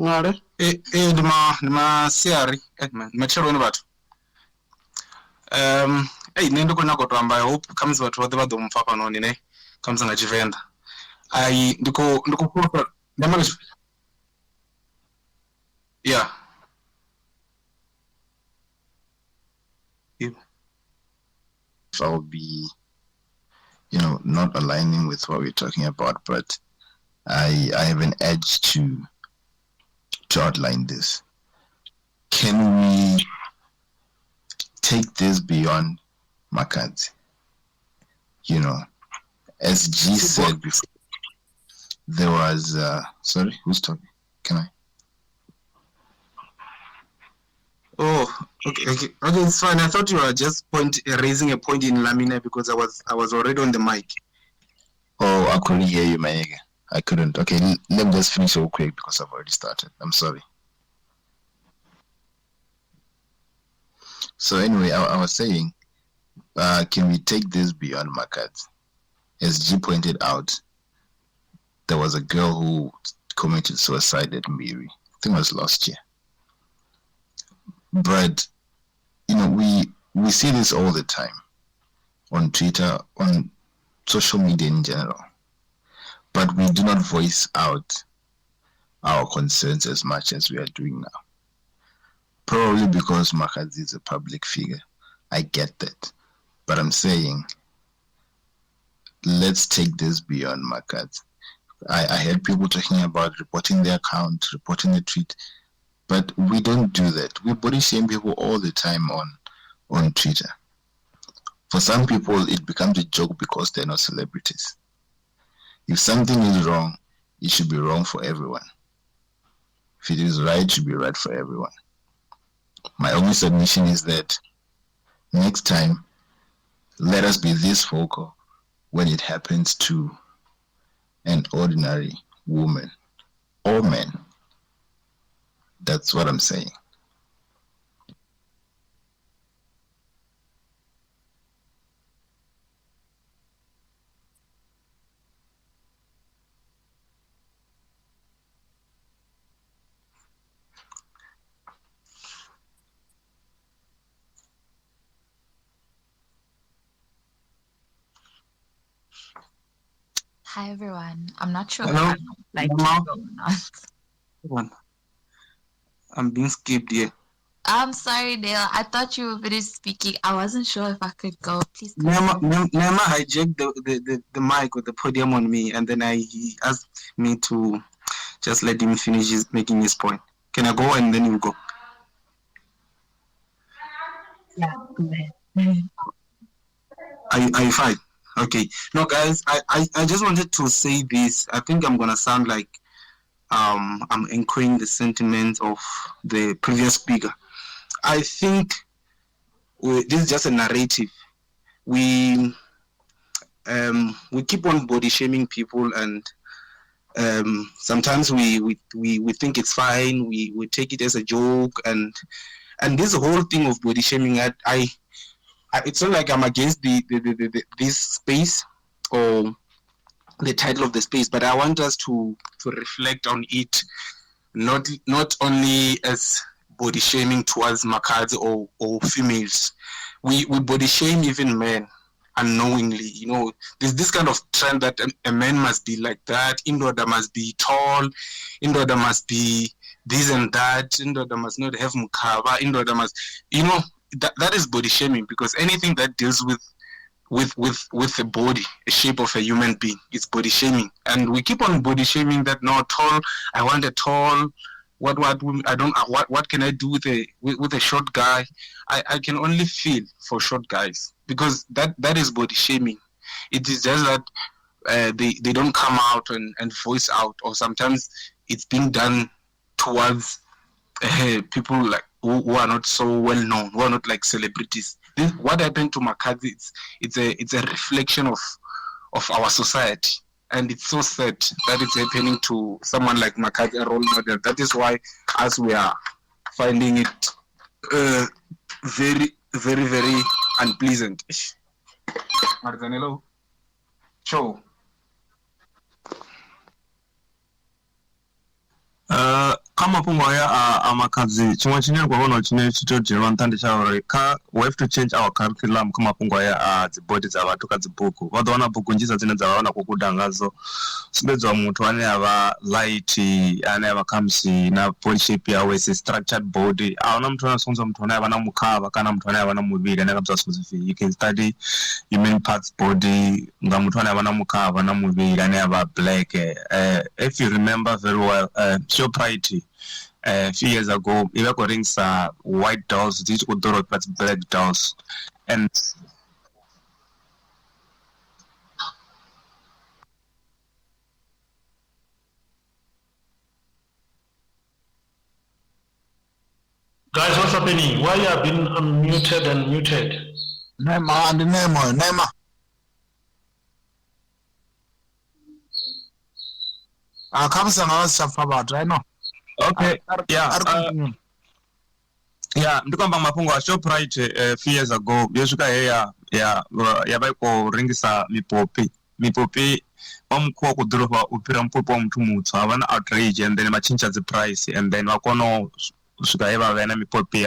ngare ndima siari man matshelo ne batho nṋe ndi khou nyaga u to amba I hope khamusi vhathu vhoṱhe vha ḓo mpfa fhanoni ne khamusi nga Tshivenḓa ndi khou fhulufhela yeah if I'll be not aligning with what we're talking about, but I have an edge to outline this. Can we take this beyond Makadzi? As G said before, there was sorry, who's talking? Can I? Oh, okay, it's fine. I thought you were just raising a point in Lamina because I was already on the mic. Oh, I couldn't hear you, Mayega. I couldn't. Okay, let me just finish real quick because I've already started. I'm sorry. So anyway, I was saying, can we take this beyond Makadzi? As G pointed out, there was a girl who committed suicide at Miri. I think it was last year. But we see this all the time on Twitter, on social media in general, but we do not voice out our concerns as much as we are doing now. Probably because Makadzi is a public figure. I get that. But I'm saying, let's take this beyond Makadzi. I heard people talking about reporting the account, reporting the tweet, but we don't do that. We body shame people all the time on Twitter. For some people, it becomes a joke because they're not celebrities. If something is wrong, it should be wrong for everyone. If it is right, it should be right for everyone. My only submission is that next time, let us be this vocal when it happens to an ordinary woman or man. That's what I'm saying. Hi everyone. I'm not sure Hello? if I'm going on. I'm being skipped here. I'm sorry, Dale. I thought you were finished speaking. I wasn't sure if I could go. Please go. Nema hijacked the mic or the podium on me, and then he asked me to just let him finish making his point. Can I go and then you go? Yeah, go ahead. Are you fine? Okay. No, guys, I just wanted to say this. I think I'm gonna sound like I'm echoing the sentiments of the previous speaker. I think this is just a narrative. We keep on body shaming people, and sometimes we think it's fine. We take it as a joke, and this whole thing of body shaming, I it's not like I'm against this space or the title of the space, but I want us to reflect on it, not only as body shaming towards Makadzi or females. We body shame even men unknowingly. There's this kind of trend that a man must be like that, Indoda must be tall, Indoda must be this and that, Indoda must not have mukaba, Indoda must, that is body shaming, because anything that deals with the body, a shape of a human being, is body shaming. And we keep on body shaming that, no, tall, I want a tall, what can I do with a short guy? I can only feel for short guys, because that is body shaming. It is just that they don't come out and voice out, or sometimes it's being done towards people like who are not so well known, who are not like celebrities. What happened to Makadzi? It's a reflection of our society, and it's so sad that it's happening to someone like Makadzi, a role model. That is why, as we are finding it very, very, very unpleasant. Marzanello, show. mafhungo aya a makadzi chimwe chine kwa vhona chine tshito dzhielwa nṱha ndi tsha uri we have to change our curriculum kha mafhungo aya a dzibodi dza vhathu kha dzibugu vha ḓo wana bugu nnzhi dzine dza vha wana khou guda ngadzo sumbedziwa muthu ane a vha light ane a vha khamusi na body shape yawe is structured body a huna muthu ane a sumbedza muthu ane a vha na mukhava kana muthu ane a vha na muvhili ane a kha sumbedza you can study human parts body nga muthu ane a vha na mukhava na muvhili ane a vha black if you remember very well Shoprite a few years ago, we were getting white dolls, these were black dolls, and guys, what's happening? Why you have been unmuted and muted? Nema. Kamsanga was about, I know. Okay, yeah, ndikwamba mafhungo a Shoprite a few years ago yosvika he yava iko ringisa mipopi wa mukhuwa ku ḓorofa u fhira mupopi wa muthu mutswa havha na outrage and then vha tshintsha dzi price and then vha kona u swika he vha vha na mipopi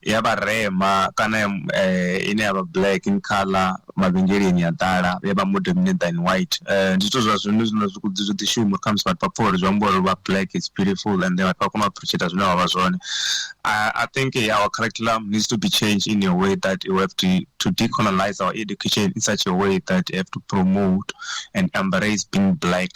ya vharema kana ine ya vha black in color mavhengeleni ya ḓala ya vha more dominant than white ndi zwithu zwa zwine zwi ḓi shuma kha musi vhathu vha pfha uri zwi amba uri vha black is beautiful and then vhathu vha kona u appreciate zwine vha vha zwone. I think our curriculum needs to be changed in a way that we have to decolonize our education in such a way that you have to promote and embrace being black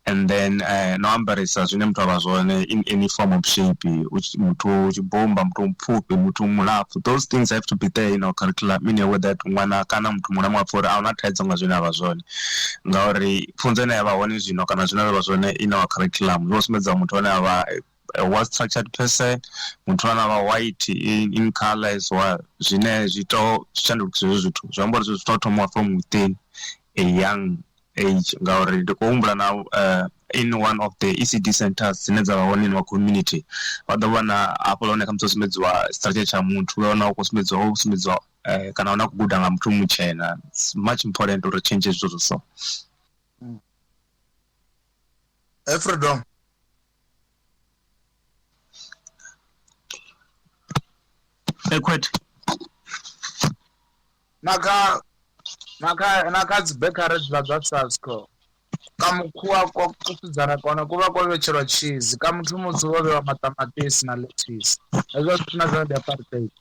and then no embarrass zwine muthu avha zwone in any form of shape which muthu tshibomba muthu mpfufhi muthu mulapfu those things have to be there in our curriculum in a way that ṅwana kana muthu muṅwe na muṅwe apfha uri ahuna thaidzo nga zwine avha zwone ngauri pfunzo ine yavha hone zwino kana zwine avha zwone in our curriculum zwo sumbedza muthu ane avha a well structured person muthu ane avha white in color as well zwine zwi to shandukisa hezwo zwithu zwi amba uri zwi to thoma from within a young age ngauri ndi khou humbula na in one of the ECD centers dzine dza vha hone in our community vha ḓo vhona hafho hone kha musi ho sumbedziwa structure tsha muthu vha wana hu khou sumbedziwa kana hone a khou guda nga muthu mutshena it's much important uri change zwithu zwo so. Freedom. Equate. Naka dzibekari zva sasko kamukhuwa ko kusidzana kona kuva kwavetshelwa cheese kamuthu mutsu vovewa matamatisi na lettuce hezwo zwithu na zwone ndi apartheid.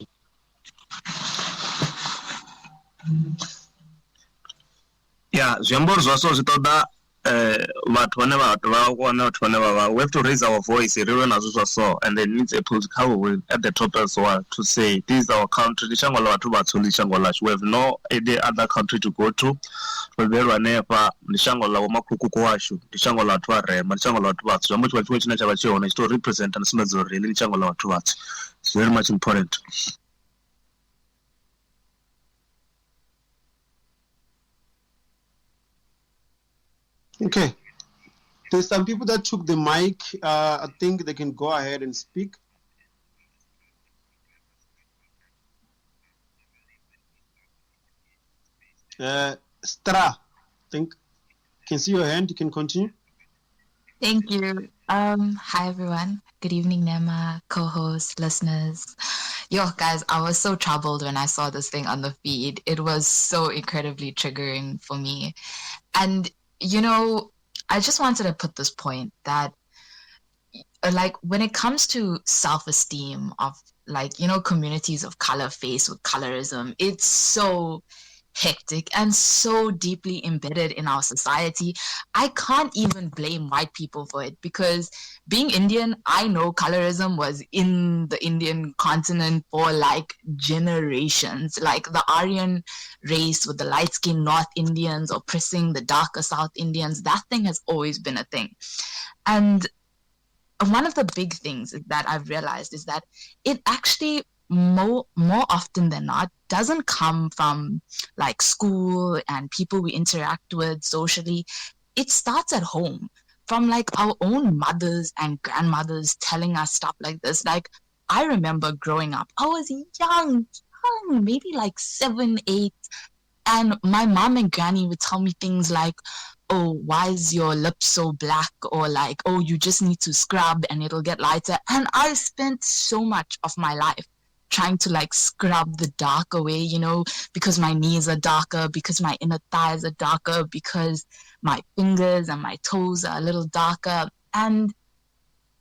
Yeah, zwi amba uri zwaso zwi ṱoḓa vhathu vhane we have to raise our voice ri lwe nazwo zwa so and then needs a political will at the top as well to say this is our country ndi shango la vhathu vhatswu ndi shango lashu we have no any other country to go to rovhelwa hanefha ndi shango la vhomakhulukuku washu ndi shango la vhathu vharema ndi shango la vhathu vatswu zwi amba tshiṅwe tshine tsha vha tshi hone tshi to represent and sumbedza uri ndi shango la vhathu vatswu it's very much important. Okay, there's some people that took the mic. I think they can go ahead and speak. Stra, I think, can see your hand. You can continue. Thank you. Hi everyone. Good evening, Nema, co-host, listeners. Yo, guys, I was so troubled when I saw this thing on the feed. It was so incredibly triggering for me. And you know, I just wanted to put this point that, like, when it comes to self-esteem of, like, you know, communities of color faced with colorism, it's so hectic and so deeply embedded in our society. I can't even blame white people for it because being Indian, I know colorism was in the Indian continent for like generations. Like the Aryan race with the light-skinned North Indians oppressing the darker South Indians, that thing has always been a thing. And one of the big things that I've realized is that it actually more often than not doesn't come from like school and people we interact with socially. It starts at home from like our own mothers and grandmothers telling us stuff like this. Like I remember growing up, I was young, maybe like 7, 8, and my mom and granny would tell me things like, oh, why is your lip so black? Or like, oh, you just need to scrub and it'll get lighter. And I spent so much of my life trying to like scrub the dark away, you know, because my knees are darker, because my inner thighs are darker, because my fingers and my toes are a little darker. And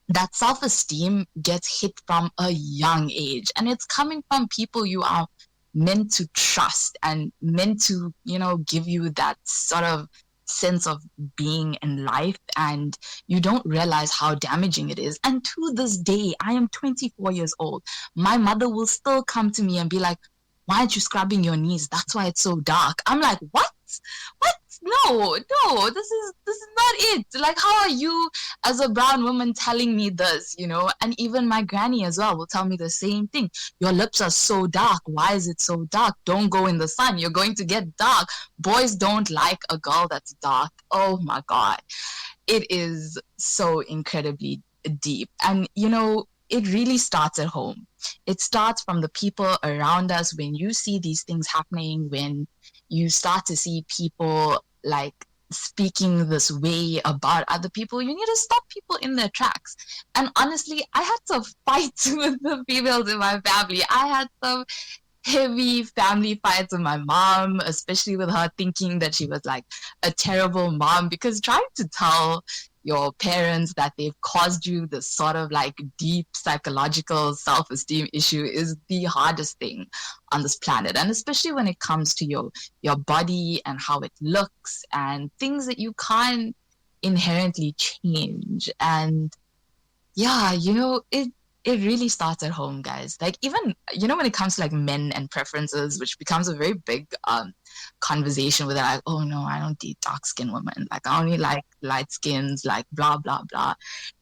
that self-esteem gets hit from a young age, and it's coming from people you are meant to trust and meant to, you know, give you that sort of sense of being in life, and you don't realize how damaging it is. And to this day, I am 24 years old. My mother will still come to me and be like, why aren't you scrubbing your knees? That's why it's so dark. I'm like, what? No, this is not it. Like, how are you as a brown woman telling me this, you know? And even my granny as well will tell me the same thing. Your lips are so dark. Why is it so dark? Don't go in the sun. You're going to get dark. Boys don't like a girl that's dark. Oh my God. It is so incredibly deep. And, you know, it really starts at home. It starts from the people around us. When you see these things happening, when you start to see people like speaking this way about other people, you need to stop people in their tracks. And honestly, I had to fight with the females in my family. I had some heavy family fights with my mom, especially with her thinking that she was like a terrible mom, because trying to tell your parents that they've caused you this sort of like deep psychological self-esteem issue is the hardest thing on this planet. And especially when it comes to your body and how it looks and things that you can't inherently change. And yeah, you know, it really starts at home, guys. Like, even, you know, when it comes to like men and preferences, which becomes a very big conversation where they're like, oh no, I don't date dark skinned women, like I only like light skins, like blah blah blah.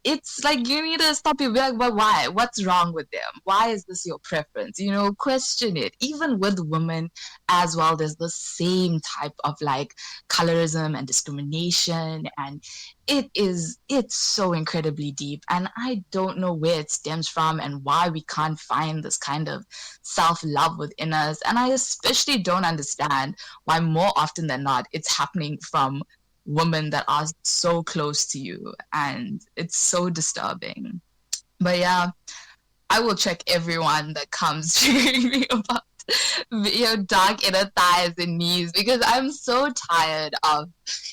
It's like, you need to stop it. Be like, but why? What's wrong with them? Why is this your preference? You know, question it. Even with women as well, there's the same type of like colorism and discrimination, and it's so incredibly deep. And I don't know where it stems from and why we can't find this kind of self-love within us. And I especially don't understand why more often than not it's happening from women that are so close to you, and it's so disturbing. But yeah, I will check everyone that comes to me about your dark inner thighs and knees, because I'm so tired of,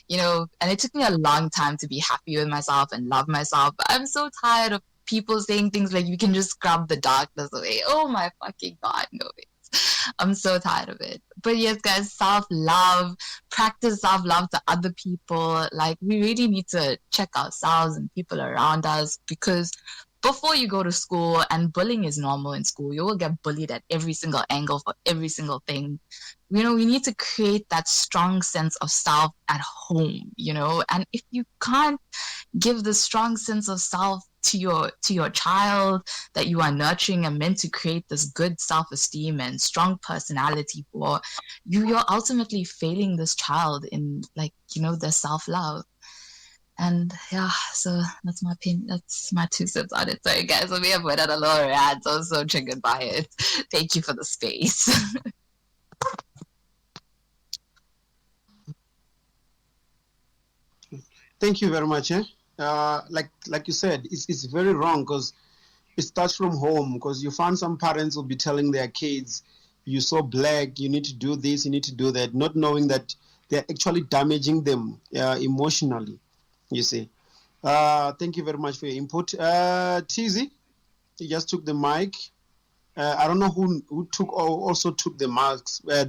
you know, and it took me a long time to be happy with myself and love myself, but I'm so tired of people saying things like you can just scrub the darkness away. Oh my fucking God, no way. I'm so tired of it. But yes, guys, self-love, practice self-love to other people. Like, we really need to check ourselves and people around us, because before you go to school, and bullying is normal in school, you will get bullied at every single angle for every single thing. You know, we need to create that strong sense of self at home, you know. And if you can't give the strong sense of self to your child that you are nurturing and meant to create this good self-esteem and strong personality for, you're ultimately failing this child in, like, you know, their self-love. And yeah, so that's my opinion. That's my 2 cents on it. Sorry, guys, let me have went on a little rant. I was so triggered by it. Thank you for the space. Thank you very much. Like you said, it's very wrong, because it starts from home. Because you find some parents will be telling their kids, "You're so black, you need to do this, you need to do that," not knowing that they're actually damaging them emotionally. You see. Thank you very much for your input. TZ, you just took the mic. I don't know who took or also took the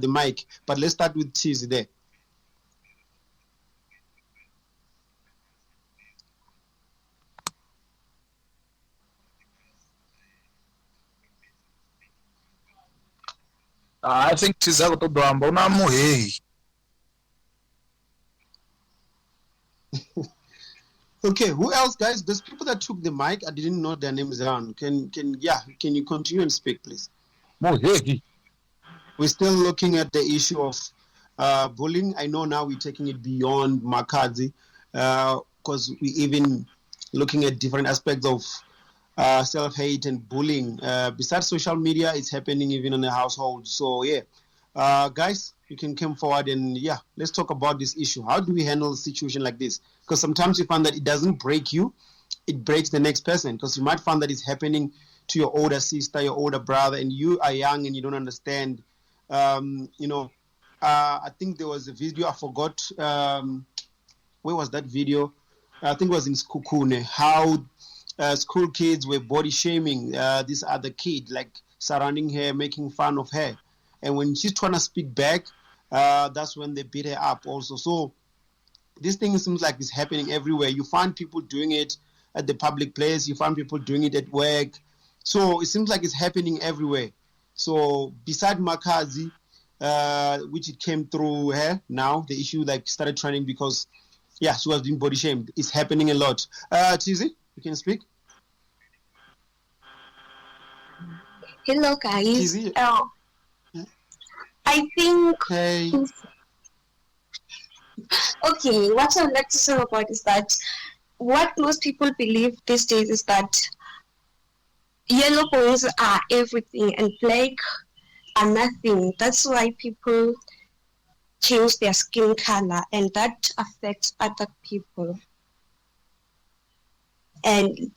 mic, but let's start with TZ there. I think tiza kutodwamba unamuhehi. Okay, who else, guys? There's people that took the mic. I didn't know their names down. Can you continue and speak, please? Muhehi. We're still looking at the issue of bullying. I know now we're taking it beyond Makazi, because we're even looking at different aspects of self-hate and bullying. Besides social media, it's happening even in the household. So yeah, guys, you can come forward and let's talk about this issue. How do we handle a situation like this? Because sometimes you find that it doesn't break you, it breaks the next person. Because you might find that it's happening to your older sister, your older brother, and you are young and you don't understand. I think there was a video, I forgot, where was that video? I think it was in Skukune, how school kids were body shaming this other kid, like surrounding her, making fun of her. And when she's trying to speak back, that's when they beat her up also. So this thing seems like it's happening everywhere. You find people doing it at the public place. You find people doing it at work. So it seems like it's happening everywhere. So beside Makazi, which it came through her now, the issue like started trending because, she was being body shamed. It's happening a lot. Chizi, you can speak. Hello, guys. Chizi. I think... Hey. Okay, what I would like to say about is that what most people believe these days is that yellow bones are everything and black are nothing. That's why people change their skin color, and that affects other people. And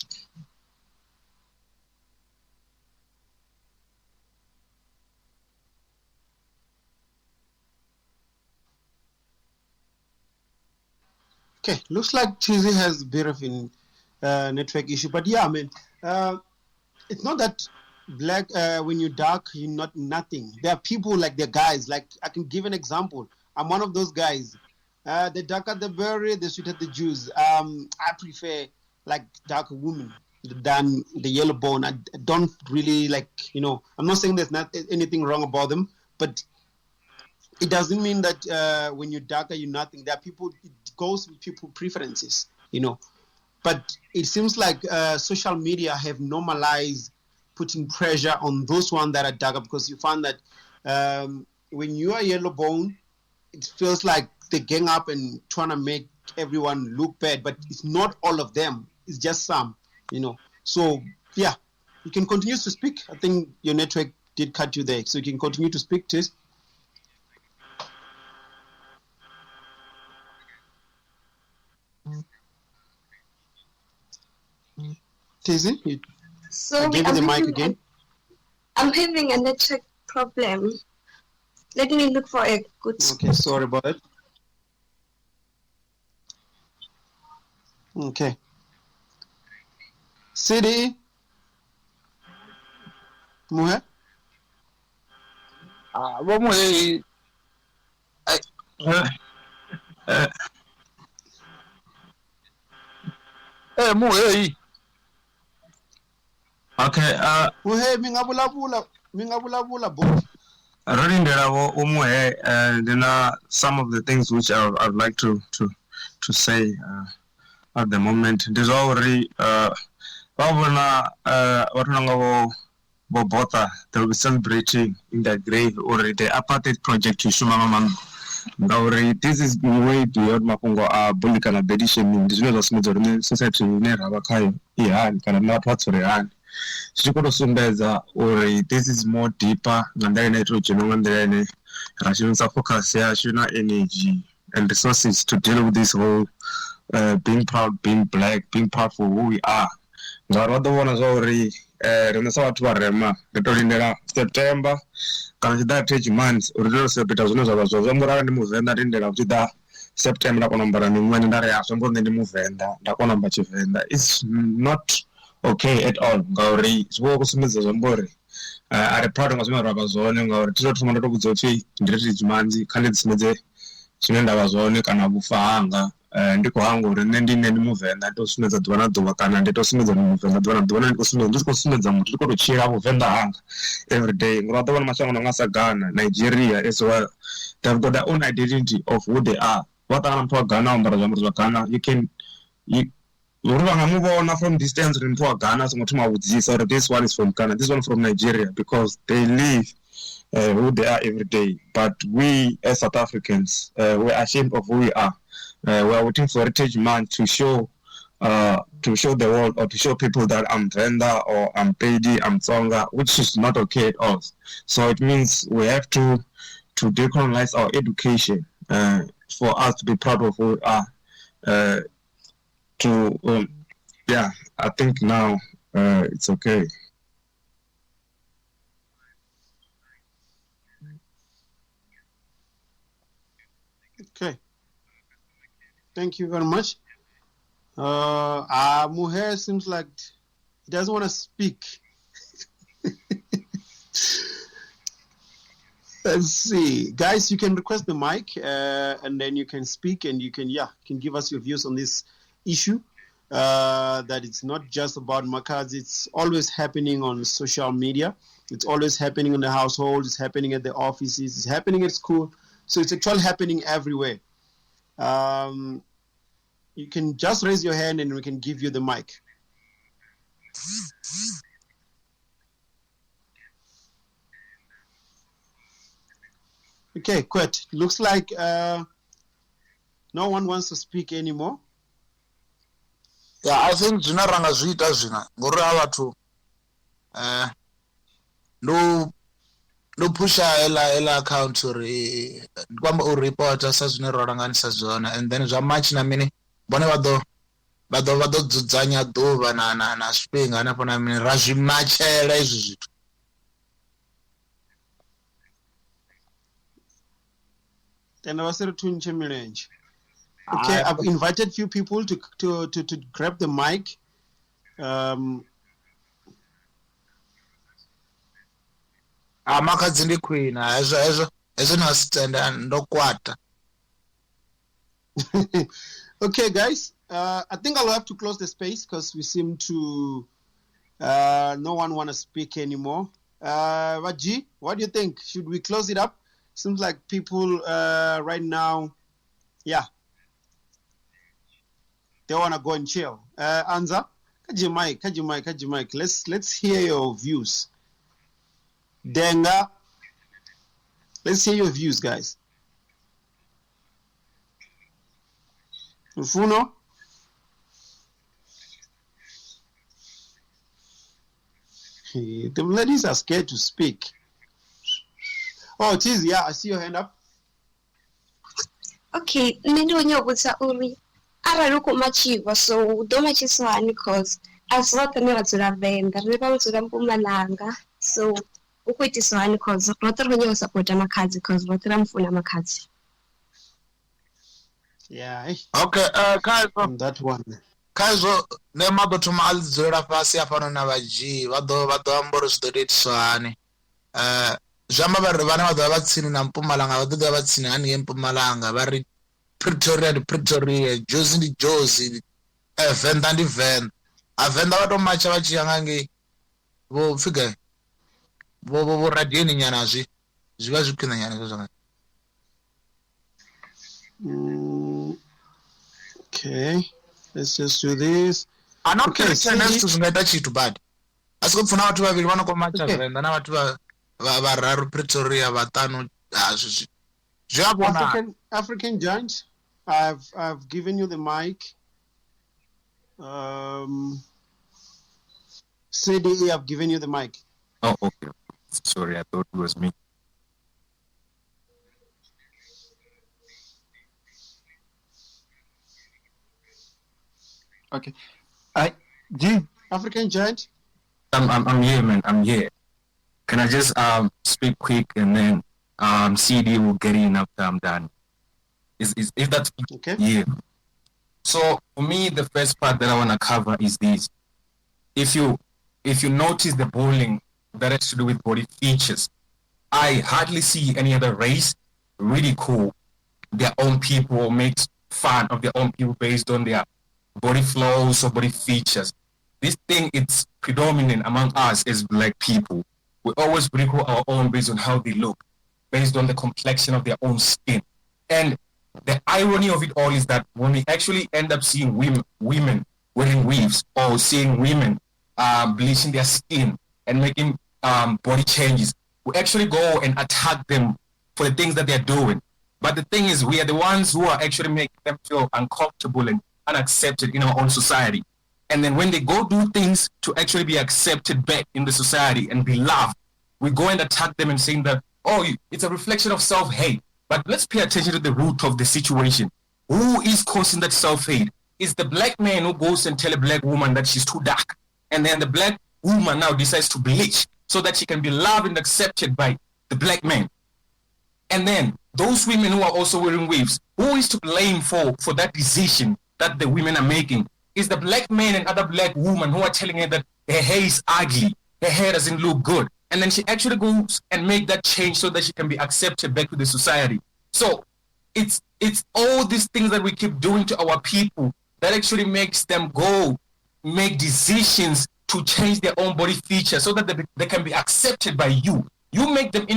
okay, looks like Chizi has a bit of a network issue, but it's not that black, when you're dark, you're not nothing. There are people like they're guys, like I can give an example. I'm one of those guys. The darker the berry, the sweeter the juice. I prefer like darker women than the yellow bone. I don't really like, I'm not saying there's not anything wrong about them, but it doesn't mean that when you're darker, you're nothing. There are people, it goes with people preferences, But it seems like social media have normalized putting pressure on those ones that are darker, because you find that when you are yellow bone, it feels like they gang up and trying to make everyone look bad, but it's not all of them. It's just some, So, you can continue to speak. I think your network did cut you there, so you can continue to speak, Tis. Tizzy, so give you the mic again. I'm having a network problem. Let me look for a good... Okay, sorry about it. Okay. City. Muhe? Okay, Muhe, mingabula bo. Running there, some of the things which I'd like to say at the moment. There's already Bobota, they'll be celebrating in their grave already the apartheid project to Shumamaman. This is way beyond Mapungo Bulikana Bedishem. This was a society near Abakayo. Kind of not what's for the this is more deeper than the nitrogen and the Russians focus energy and resources to deal with this whole being proud, being black, being proud for who we are. Now, other one is already September, consider 3 months, or those September it's not okay at all. Gauri, Swogo Smith Zombori. I a proud of my Rabazone or Trotman Robuzofi, Dirty Manzi, Khalid Smith, Chinenda Bazone, Kanabufanga, and Dikohango, and ending any move, and that was Smith at Donatu, and it was Smith and move, and Donatu was Smith, to cheer up with hang every day. Rather than Machanga, Ghana, Nigeria as well. They've got their own identity of who they are. What I'm for Ghana, Ghana, you can. Move on from distance in Ghana, so this one is from Ghana, this one from Nigeria, because they live who they are every day. But we, as South Africans, we're ashamed of who we are. We're waiting for Heritage Month to show the world, or to show people that I'm Venda or I'm Pedi, I'm Tsonga, which is not okay at all. So it means we have to decolonize our education, for us to be proud of who we are. I think now it's okay. Okay. Thank you very much. Muher seems like he doesn't want to speak. Let's see. Guys, you can request the mic and then you can speak and you can give us your views on this issue. That it's not just about Makazi, it's always happening on social media. It's always happening in the household, it's happening at the offices, it's happening at school. So it's actually happening everywhere. You can just raise your hand and we can give you the mic. Okay, quit. Looks like no one wants to speak anymore. Yeah, I think zvina ranga zviita zvina ngori avatu no pusha ela account uri kwamba uripota sa zvine roranganisa zvona and then zva match na mini bone vado dzudzanya ḓuvha na swifhinga hanefho na mini ra zwi matchela izwi zwithu. Then I was tunche milenje. Okay, I've invited few people to grab the mic. Makadzi ndi queen hezwo na stand ndokwata. Okay, guys, I think I'll have to close the space because we seem to no one want to speak anymore. Vaji, what do you think? Should we close it up? Seems like people right now, they want to go and chill. Anza, kaji mic. Let's hear your views. Denga, let's hear your views, guys. Mfuno. The ladies are scared to speak. Oh, Tiz, yeah, I see your hand up. Okay, nendo nyobutsa uri arali ku machiva so do machiswani cause as lot ne vatsula Venda ne vatsula Mpumalanga so ukwitiswani cause rote ronyo support amakadzi cause rote ramfuna amakadzi. Yeah. Okay, Kaizo, that one. Kaizo ne madothoma alidzula fasi afana na vaji vado amboro zwidoitiswani. Zama vana vado vatsini na Mpumalanga vado vatsini hani Mpumalanga vari Pretoria Jozi ndi Jozi Venda ndi Venda avenda vato macha vachiyangange vo fika vo radieni nyana zviva zvikwina nyana zvozvanga. Okay, let's just do this. Okay, next zvingaita chitu bad asi kupfuna vatu vaviri vanokomacha Venda na vatu vararu Pretoria vatano African giant, I've given you the mic. CDE, I've given you the mic. Oh, okay. Sorry, I thought it was me. Okay. African giant. I'm here, man. I'm here. Can I just speak quick and then CD will get in after I'm done? Is if that's okay? Yeah. So for me, the first part that I want to cover is this. If you notice the bullying that has to do with body features, I hardly see any other race ridicule their own people or makes fun of their own people based on their body flows or body features. This thing, it's predominant among us as black people. We always ridicule our own based on how they look, based on the complexion of their own skin. And the irony of it all is that when we actually end up seeing women wearing weaves or seeing women bleaching their skin and making body changes, we actually go and attack them for the things that they're doing. But the thing is, we are the ones who are actually making them feel uncomfortable and unaccepted in our own society. And then when they go do things to actually be accepted back in the society and be loved, we go and attack them and saying that, it's a reflection of self-hate. But let's pay attention to the root of the situation. Who is causing that self-hate? It's the black man who goes and tell a black woman that she's too dark. And then the black woman now decides to bleach so that she can be loved and accepted by the black man. And then those women who are also wearing waves, who is to blame for that decision that the women are making? Is the black man and other black women who are telling her that her hair is ugly, her hair doesn't look good. And then she actually goes and make that change so that she can be accepted back to the society. So it's all these things that we keep doing to our people that actually makes them go make decisions to change their own body features so that they can be accepted by you. You make them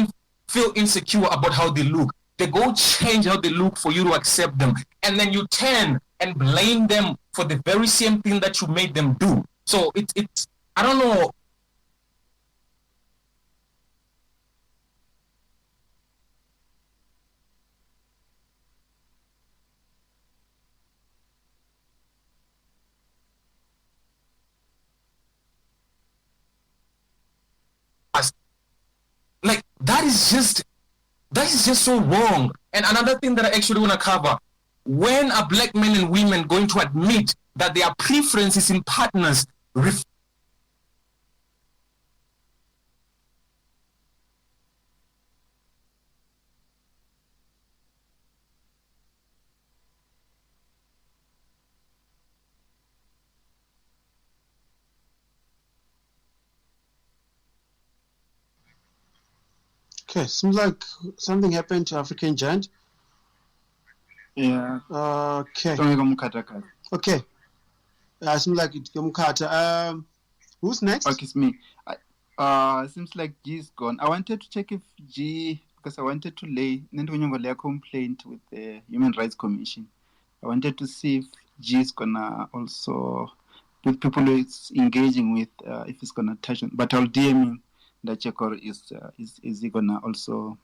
feel insecure about how they look. They go change how they look for you to accept them. And then you turn and blame them for the very same thing that you made them do. So it's I don't know. Like that is just so wrong. And another thing that I actually want to cover, when are black men and women going to admit that their preferences in partners Okay, seems like something happened to African Giant. Yeah. Okay. Okay. Seems like it's Mukata. Who's next? Okay, it's me. Seems like G's gone. I wanted to check if G, because I wanted to lay a complaint with the Human Rights Commission. I wanted to see if G is gonna also, with people who it's engaging with, if it's gonna touch on. But I'll DM him that Chekor is he gonna also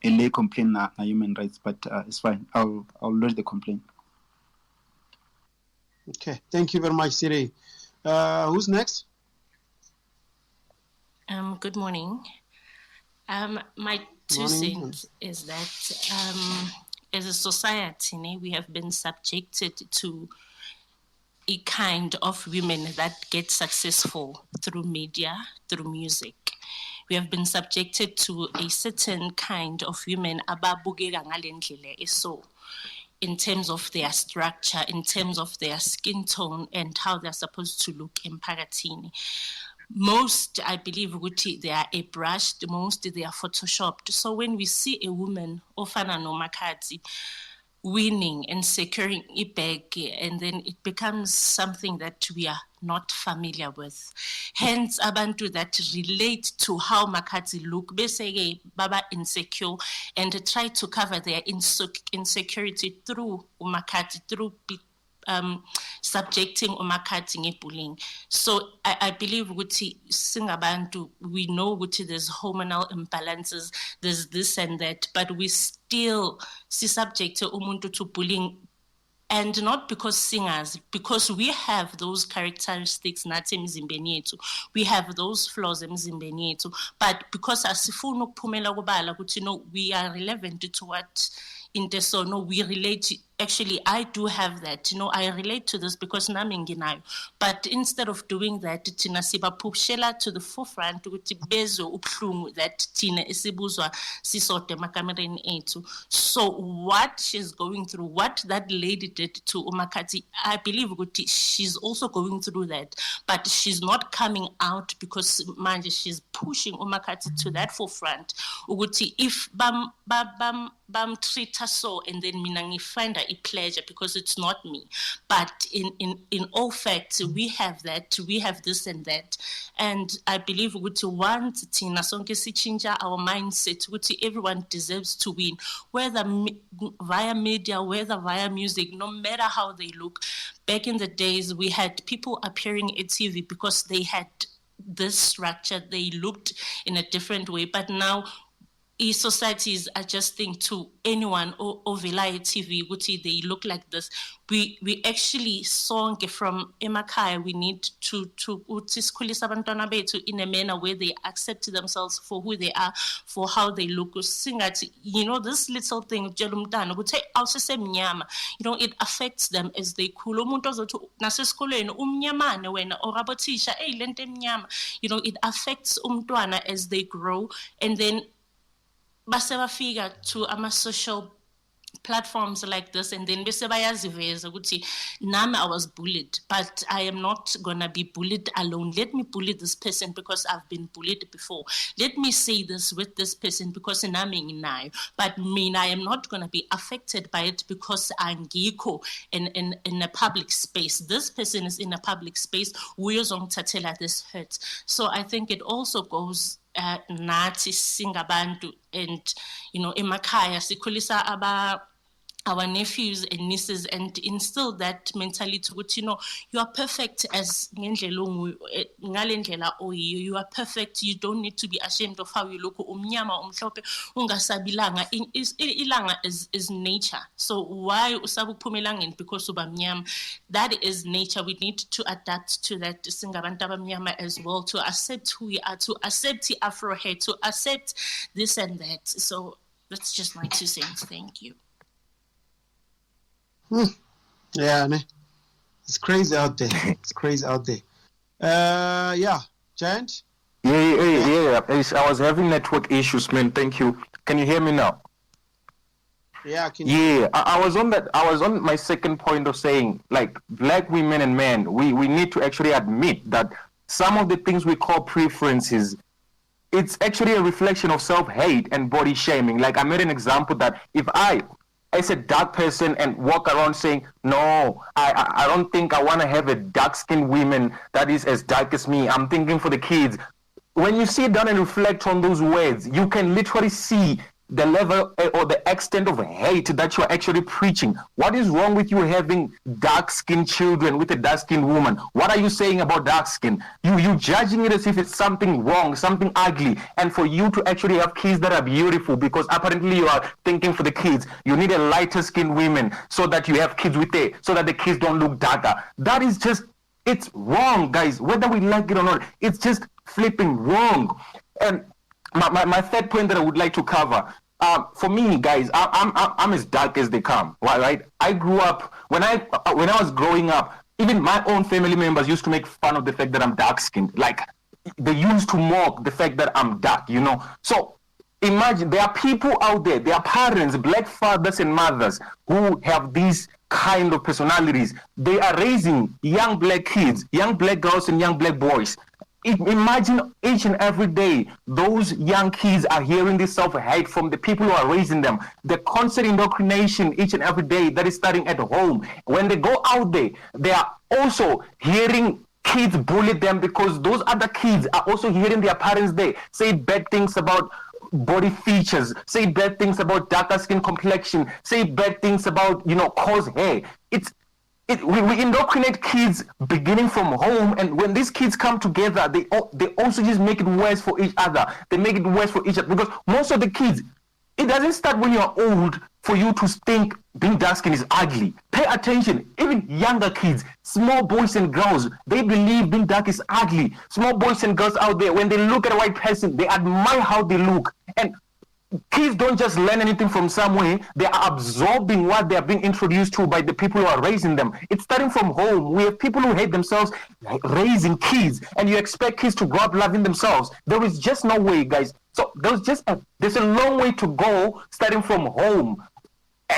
lay complaint on human rights? But it's fine. I'll lodge the complaint. Okay, thank you very much, Siri. Who's next? Good morning. My two cents is that as a society, we have been subjected to a kind of women that get successful through media, through music. We have been subjected to a certain kind of women so in terms of their structure, in terms of their skin tone and how they're supposed to look in Paratini. Most, I believe, they are airbrushed, most they are photoshopped. So when we see a woman, Ofana no Makati, winning and securing a bag, and then it becomes something that we are not familiar with. Hence, abantu that relate to how Makati look, basically baba insecure, and try to cover their insecurity through Makati, through subjecting Umakati ngebullying. So I believe Guti Singabantu, we know Guti there's hormonal imbalances, there's this and that, but we still see subject to umuntu to bullying. And not because singers, because we have those characteristics nathi emzimbeni yethu, we have those flaws emzimbeni yethu, but because asifuna ukuphumela kubala ukuthi no, we are relevant to what into so no, we relate. Actually, I do have that. I relate to this because nami nginayo. But instead of doing that, tina sibapushela to the forefront ukuthi bezo ubuhlungu that tina esibuzwa sisote makamereni ethu. So what she's going through, what that lady did to Umakati, I believe ukuthi she's also going through that, but she's not coming out because manje she's pushing Umakati to that forefront. Ukuthi if bam treat her so, and then mina find her a pleasure because it's not me. But in all facts, we have that, we have this and that. And I believe ukuthi once Tina sonke sichinja our mindset, ukuthi everyone deserves to win, whether via media, whether via music, no matter how they look. Back in the days, we had people appearing at TV because they had this structure, they looked in a different way. But now, societies adjusting to anyone or Velaya TV, ukuthi they look like this. We actually song from emakhaya. We need to sikhulisa abantwana bethu in a manner where they accept themselves for who they are, for how they look. Singathi, this little thing, it affects them as they khula. Umuntu ozothi nasesikolweni umnyamane wena or abothisha lento emnyama. It affects umntwana as they grow, and then base bafika to social platforms like this, and then bese bayaziveza ukuthi nami I was bullied, but I am not gonna be bullied alone. Let me bully this person because I've been bullied before. Let me say this with this person because nami nginayo. But I am not gonna be affected by it because angikho in a public space. This person is in a public space. Uyozongithathela this hurt. So I think it also goes nathi singabantu, and emakhaya sikhulisa our nephews and nieces and instill that mentality ukuthi you are perfect as ngalendlela oyiyo. You are perfect. You don't need to be ashamed of how you look. Umnyama umhlophe ungasabilanga. Ilanga is nature. So why usabu elangeni because ubamnyama? That is nature. We need to adapt to that singabantu abamnyama as well, to accept who we are, to accept the Afro hair, to accept this and that. So that's just my 2 cents. Thank you. Yeah, it's crazy out there. It's crazy out there. Yeah, Giant? Yeah. I was having network issues, man. Thank you. Can you hear me now? Yeah, I can. Yeah, I was on my second point of saying, like, black women and men, we need to actually admit that some of the things we call preferences, it's actually a reflection of self-hate and body shaming. Like, I made an example that if I as a dark person and walk around saying, no, I don't think I want to have a dark-skinned woman that is as dark as me. I'm thinking for the kids. When you sit down and reflect on those words, you can literally see the level or the extent of hate that you're actually preaching. What is wrong with you having dark-skinned children with a dark-skinned woman? What are you saying about dark skin? You judging it as if it's something wrong, something ugly. And for you to actually have kids that are beautiful, because apparently you are thinking for the kids, you need a lighter-skinned woman so that you have kids with it, so that the kids don't look darker. That is just, it's wrong, guys. Whether we like it or not, it's just flipping wrong. And my third point that I would like to cover, for me, guys, I'm as dark as they come, right? I grew up, when I was growing up, even my own family members used to make fun of the fact that I'm dark-skinned. Like, they used to mock the fact that I'm dark, So imagine, there are people out there, there are parents, black fathers and mothers who have these kind of personalities. They are raising young black kids, young black girls and young black boys. Imagine each and every day those young kids are hearing this self-hate from the people who are raising them. The constant indoctrination each and every day that is starting at home. When they go out there, they are also hearing kids bully them because those other kids are also hearing their parents there say bad things about body features, say bad things about darker skin complexion, say bad things about, coarse hair. We indoctrinate kids beginning from home, and when these kids come together, they also just make it worse for each other. They make it worse for each other because most of the kids, it doesn't start when you're old for you to think being dark skin is ugly. Pay attention. Even younger kids, small boys and girls, they believe being dark is ugly. Small boys and girls out there, when they look at a white person, they admire how they look. And kids don't just learn anything from somewhere. They are absorbing what they are being introduced to by the people who are raising them. It's starting from home. We have people who hate themselves raising kids, and you expect kids to grow up loving themselves. There is just no way, guys. So there's a long way to go starting from home.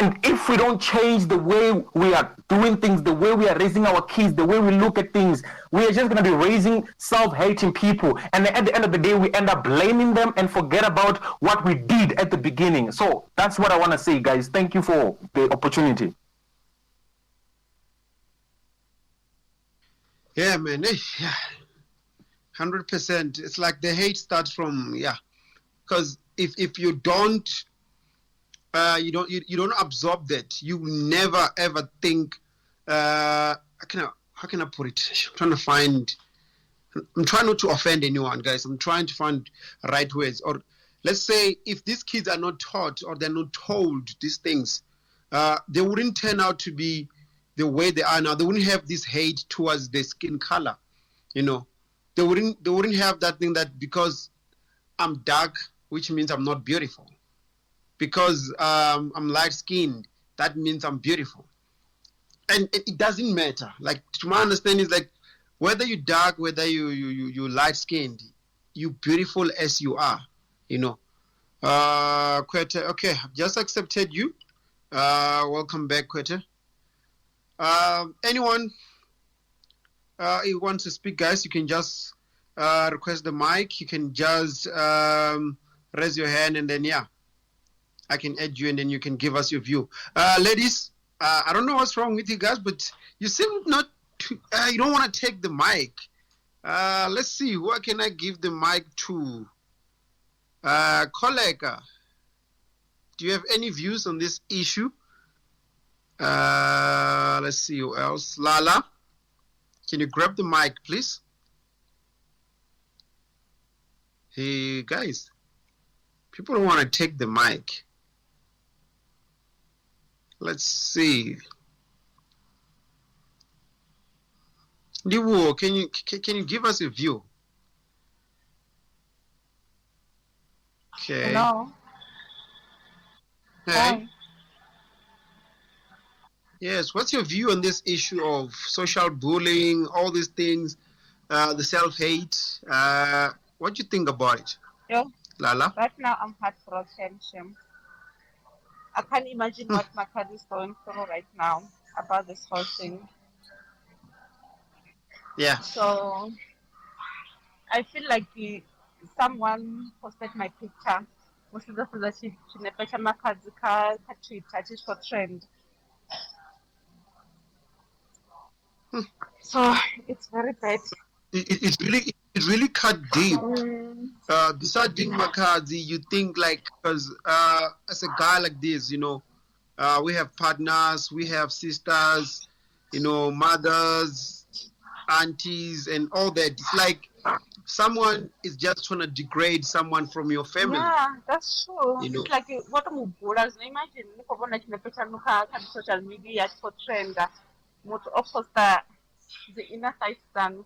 And if we don't change the way we are doing things, the way we are raising our kids, the way we look at things, we are just going to be raising self-hating people. And at the end of the day, we end up blaming them and forget about what we did at the beginning. So that's what I want to say, guys. Thank you for the opportunity. Yeah, man. Yeah. 100%. It's like the hate starts from, because if you don't, you don't absorb that. You never ever think. How can I put it? I'm trying not to offend anyone, guys. I'm trying to find right words. Or let's say if these kids are not taught or they're not told these things, they wouldn't turn out to be the way they are now. They wouldn't have this hate towards their skin color, you know. They wouldn't have that thing that because I'm dark, which means I'm not beautiful. Because I'm light skinned, that means I'm beautiful. And it doesn't matter. Like, to my understanding, is like whether you're dark, whether you light skinned, you beautiful as you are, you know. Kwete, okay, I've just accepted you. Welcome back, Kwete. Anyone who wants to speak, guys, you can just request the mic. You can just raise your hand, and then I can add you, and then you can give us your view. Ladies, I don't know what's wrong with you guys, but you seem not to, you don't want to take the mic. Let's see, who can I give the mic to? Kollega, do you have any views on this issue? Let's see who else. Lala, can you grab the mic, please? Hey, guys, people don't want to take the mic. Let's see. Liwo, can you give us a view? Okay. Hello. Hey. Hi. Yes, what's your view on this issue of social bullying, all these things, the self-hate? What do you think about it? Yo, Lala? right now I'm heartbroken, Shem. I can't imagine what my kid is going through right now about this whole thing. Yeah. So I feel like someone posted my picture. Most of the that she never my Twitter for trend. So it's very bad. It really cut deep. Besides being Makazi, you think like, because as a guy like this, you know, we have partners, we have sisters, you know, mothers, aunties, and all that. It's like someone is just trying to degrade someone from your family. Yeah, that's true. You know. It's like what I'm imagine social media for trend. Of course, the inner side done.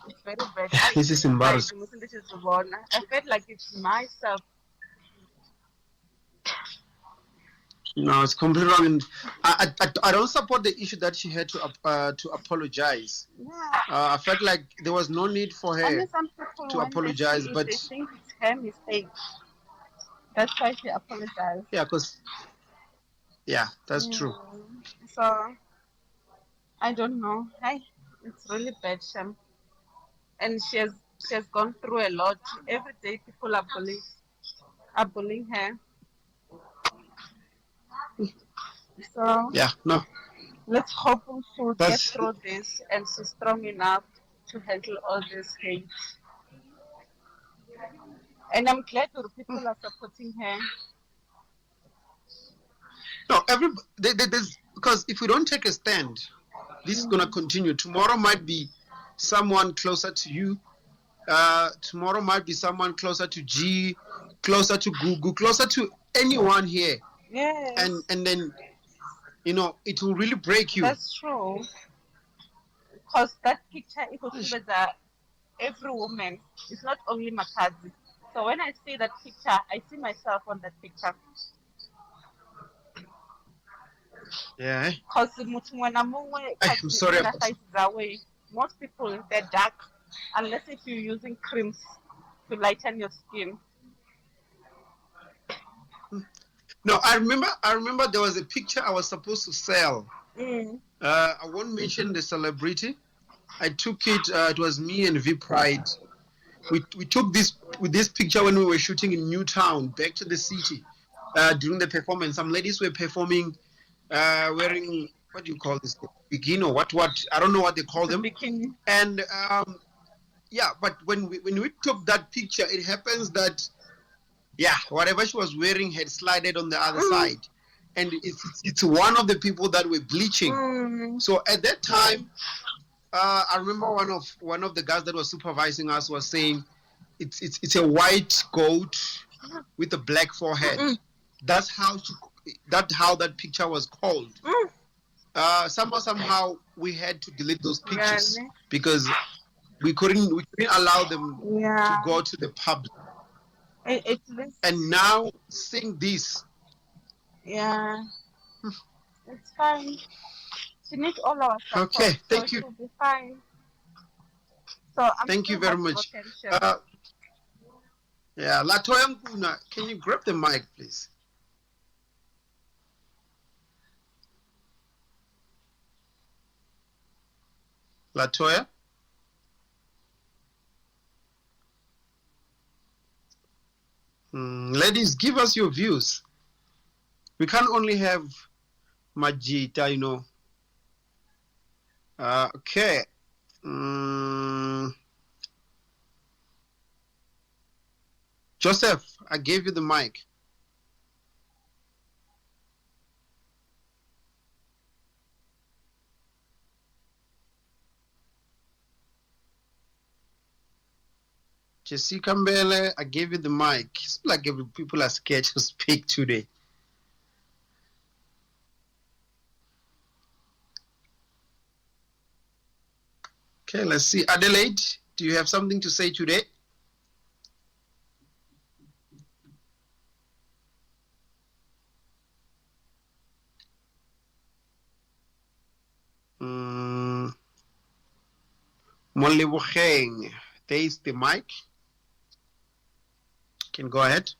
It's very bad. This is embarrassing. I felt like it's myself. No, it's completely wrong. And I don't support the issue that she had to apologize. Yeah. I felt like there was no need for her Some people, to when apologize, but they think it's her mistake. That's why she apologized. Yeah, that's true. So I don't know. It's really bad, Shem. And she has gone through a lot. Every day people are bullying her. So let's hope she'll get through this and she's strong enough to handle all this hate. And I'm glad that people are supporting her. No, there's, because if we don't take a stand, this is going to continue. Tomorrow might be someone closer to you. Tomorrow might be someone closer to G, closer to Gugu, closer to anyone here. Yes. And then, you know, it will really break you. That's true. Because that picture, it was that every woman. It's not only Makazi. So when I see that picture, I see myself on that picture. Yeah. Because I'm sorry. Most people, they're dark, unless if you're using creams to lighten your skin. No, I remember there was a picture I was supposed to sell. I won't mention the celebrity. I took it. It was me and V Pride. We took this picture when we were shooting in Newtown, back to the city. During the performance, some ladies were performing, wearing, what do you call this? Bikini or what? I don't know what they call them. Bikini. And but when we took that picture, it happens that whatever she was wearing had slided on the other side, and it's one of the people that were bleaching. So at that time, I remember one of the guys that was supervising us was saying, it's a white goat with a black forehead. That's how that picture was called. Somehow we had to delete those pictures because we couldn't allow them to go to the public. And now seeing this, it's fine. She needs all our support. Okay, thank so you. She'll be fine. So Thank you very much. Latoya Nkuna, can you grab the mic, please? Latoya? Ladies, give us your views. We can't only have Majita, you know. Okay. Joseph, I gave you the mic. Jessica Mbele, I gave you the mic. It's like people are scared to speak today. Okay, let's see. Adelaide, do you have something to say today? Molly, there is the mic. Can go ahead.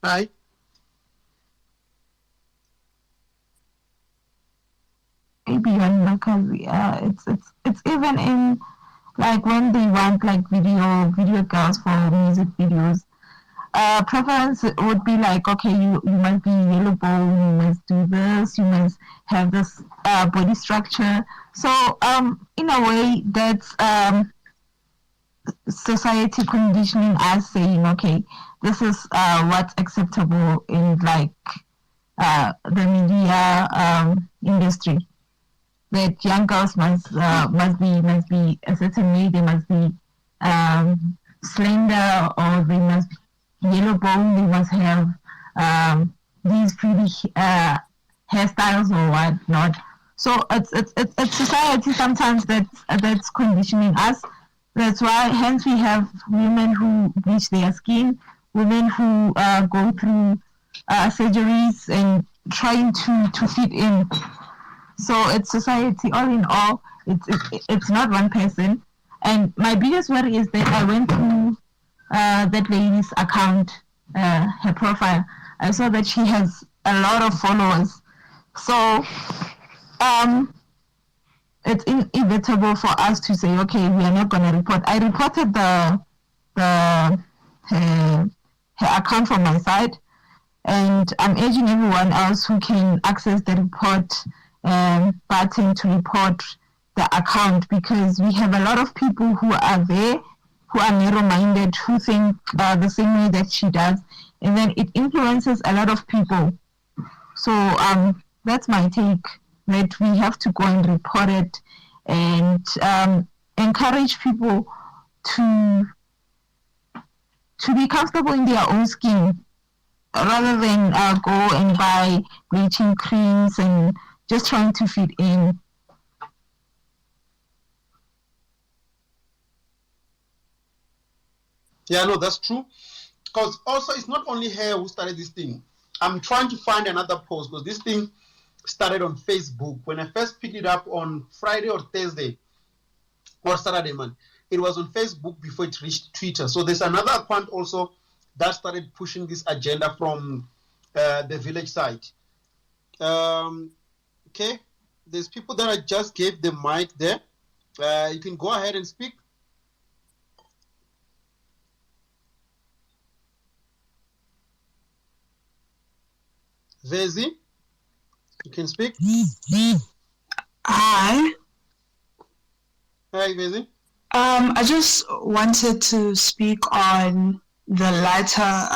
Hi. Maybe because it's even in like when they want like video girls for music videos. Preference would be like, okay, you must be yellow bone, you must do this, you must have this body structure. So in a way that's society conditioning us, saying, okay, this is what's acceptable in like the media industry. That young girls must be a certain way, they must be slender, or they must be yellow bone, they must have these pretty hairstyles or whatnot. So it's society sometimes that's conditioning us. That's why hence we have women who bleach their skin, women who go through surgeries and trying to fit in. So it's society. All in all, it's not one person. And my biggest worry is that I went through that lady's account, her profile. I saw that she has a lot of followers. So it's inevitable for us to say, okay, we are not going to report. I reported her account from my side, and I'm urging everyone else who can access the report button to report the account, because we have a lot of people who are there who are narrow-minded, who think the same way that she does, and then it influences a lot of people. So that's my take, that we have to go and report it and encourage people to be comfortable in their own skin, rather than go and buy bleaching creams and just trying to fit in. Yeah, no, that's true. Because also, it's not only her who started this thing. I'm trying to find another post, because this thing started on Facebook. When I first picked it up on Friday or Thursday, or Saturday, man, it was on Facebook before it reached Twitter. So there's another account also that started pushing this agenda from the village side. Okay, there's people that I just gave the mic there. You can go ahead and speak. Vezi, you can speak. Hi. Hi, Vezi. I just wanted to speak on the lighter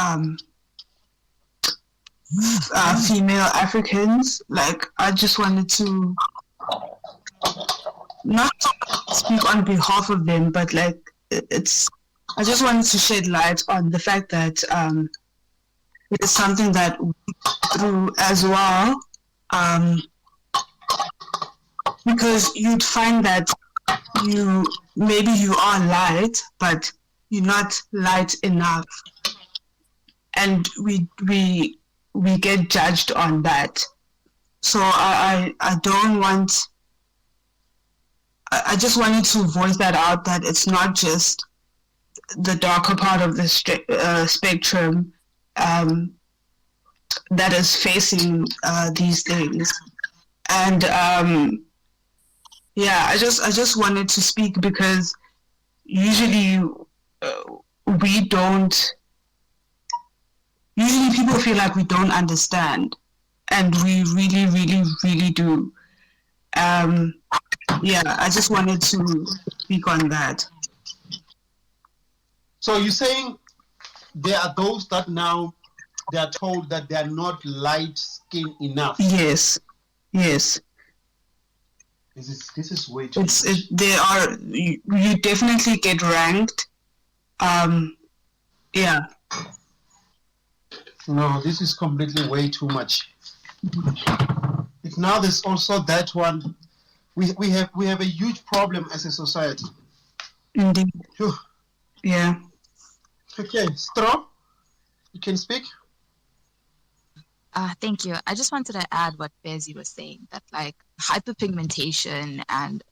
female Africans. Like, I just wanted to not to speak on behalf of them, but like I just wanted to shed light on the fact that it's something that we go through as well, because you'd find that maybe you are light, but you're not light enough, and we get judged on that. So I don't want. I just wanted to voice that out, that it's not just the darker part of the spectrum that is facing these things. And yeah, I just wanted to speak because usually usually people feel like we don't understand, and we really, really, really do. Yeah, I just wanted to speak on that. So you're saying there are those that now they are told that they are not light skinned enough? Yes. This is way too much. They are. You definitely get ranked. Yeah. No, this is completely way too much. If now there's also that one. We have a huge problem as a society. Indeed. Phew. Yeah. Okay, Stro, you can speak. Thank you. I just wanted to add what Bezi was saying, that like hyperpigmentation and,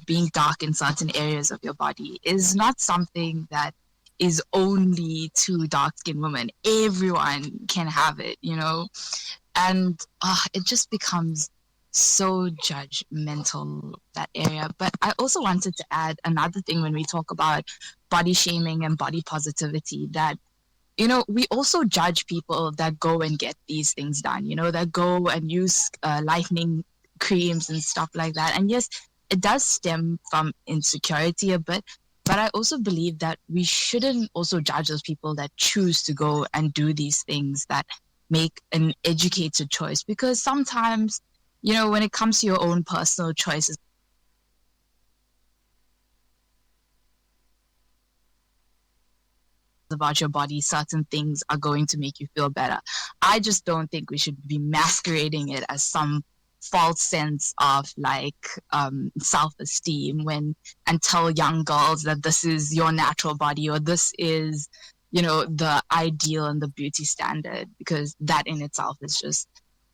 being dark in certain areas of your body is not something that is only to dark-skinned women. Everyone can have it, and it just becomes so judgmental, that area. But I also wanted to add another thing when we talk about body shaming and body positivity, that we also judge people that go and get these things done, that go and use lightening creams and stuff like that. And yes, it does stem from insecurity a bit, but I also believe that we shouldn't also judge those people that choose to go and do these things, that make an educated choice, because sometimes when it comes to your own personal choices about your body, certain things are going to make you feel better. I just don't think we should be masquerading it as some false sense of like self-esteem and tell young girls that this is your natural body, or this is the ideal and the beauty standard, because that in itself is just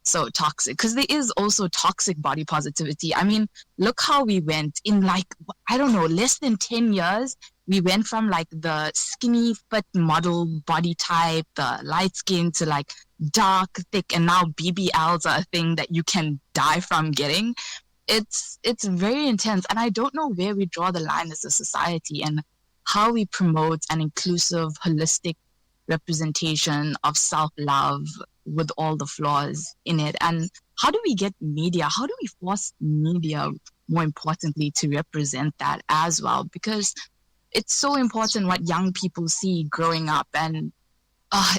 so toxic. Because there is also toxic body positivity. I mean, look how we went in less than 10 years. We went from like the skinny fit model body type, the light skin, to like dark, thick, and now BBLs are a thing that you can die from getting. It's very intense, and I don't know where we draw the line as a society and how we promote an inclusive, holistic representation of self-love with all the flaws in it. And how do we get media? How do we force media, more importantly, to represent that as well? Because it's so important what young people see growing up, and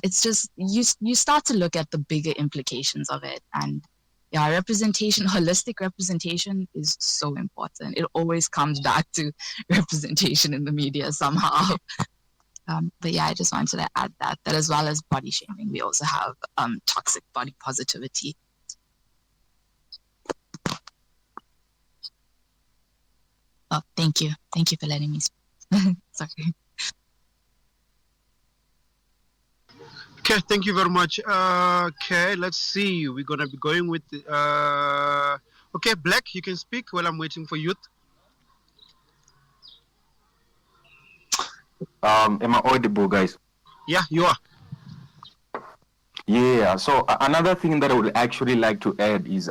it's just you start to look at the bigger implications of it. And yeah, representation, holistic representation is so important. It always comes back to representation in the media somehow. But yeah, I just wanted to add that as well as body shaming, we also have toxic body positivity. Oh, thank you. Thank you for letting me speak. Sorry. Okay, thank you very much. Okay, let's see. We're gonna be going with okay, Black, you can speak while I'm waiting for Youth. Am I audible, guys? Yeah, you are. Yeah, so another thing that I would actually like to add is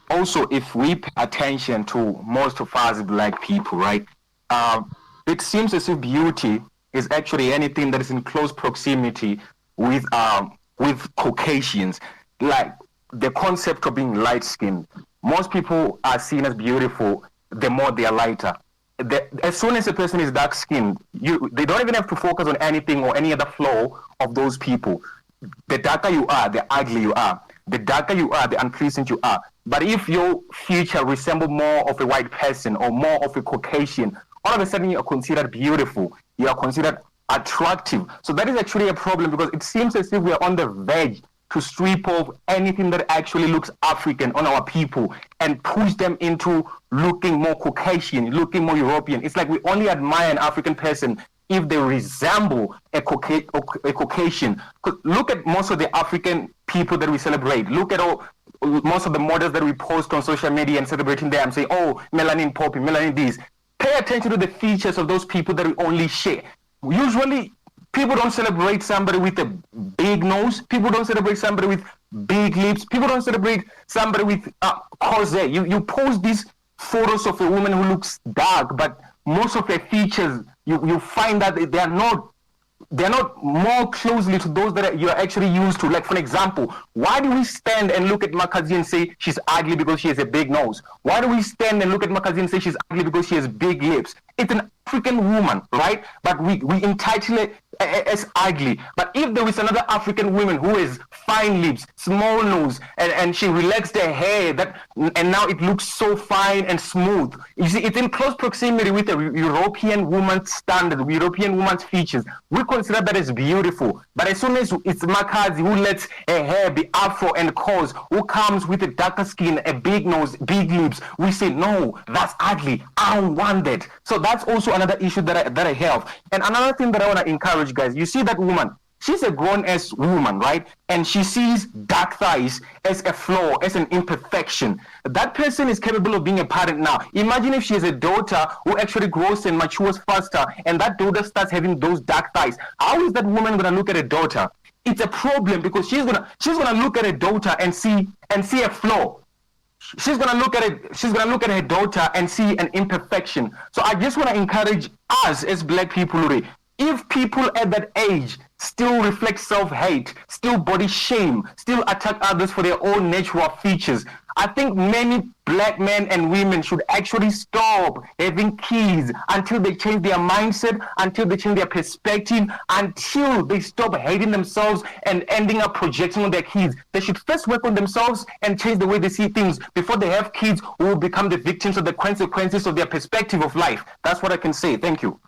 also, if we pay attention to most of us Black people, right, it seems as if beauty is actually anything that is in close proximity with Caucasians. Like the concept of being light-skinned. Most people are seen as beautiful the more they are lighter. As soon as a person is dark-skinned, they don't even have to focus on anything or any other flaw of those people. The darker you are, the uglier you are. the darker you are, the unpleasant you are. But if your feature resembles more of a white person or more of a Caucasian, all of a sudden you are considered beautiful. You are considered attractive. So that is actually a problem, because it seems as if we are on the verge to strip off anything that actually looks African on our people and push them into looking more Caucasian, looking more European. It's like we only admire an African person if they resemble a Caucasian. Look at most of the African people that we celebrate. Look at most of the models that we post on social media and celebrating them, say, oh, melanin poppy, melanin this. Pay attention to the features of those people that we only share. Usually, people don't celebrate somebody with a big nose. People don't celebrate somebody with big lips. People don't celebrate somebody with corset. You post these photos of a woman who looks dark, but most of her features, you find that they're not more closely to those that you're actually used to. Like, for example, why do we stand and look at Makazi and say she's ugly because she has a big nose? Why do we stand and look at Makazi and say she's ugly because she has big lips? It's an African woman, right? But we entitle it as ugly. But if there is another African woman who has fine lips, small nose, and she relaxed her hair, and now it looks so fine and smooth. You see, it's in close proximity with a European woman's standard, European woman's features. We consider that as beautiful. But as soon as it's Makazi who lets her hair be afro and coarse, who comes with a darker skin, a big nose, big lips, we say, no, that's ugly. I don't want that. So that's also another issue that I have. And another thing that I want to encourage, guys, you see that woman, she's a grown-ass woman, right? And she sees dark thighs as a flaw, as an imperfection. That person is capable of being a parent now. Imagine if she has a daughter who actually grows and matures faster, and that daughter starts having those dark thighs. How is that woman going to look at a daughter? It's a problem, because she's gonna look at a daughter and see a flaw. She's gonna look at her daughter and see an imperfection. So I just want to encourage us as Black people, if people at that age still reflect self-hate, still body shame, still attack others for their own natural features, I think many Black men and women should actually stop having kids until they change their mindset, until they change their perspective, until they stop hating themselves and ending up projecting on their kids. They should first work on themselves and change the way they see things before they have kids who will become the victims of the consequences of their perspective of life. That's what I can say. Thank you.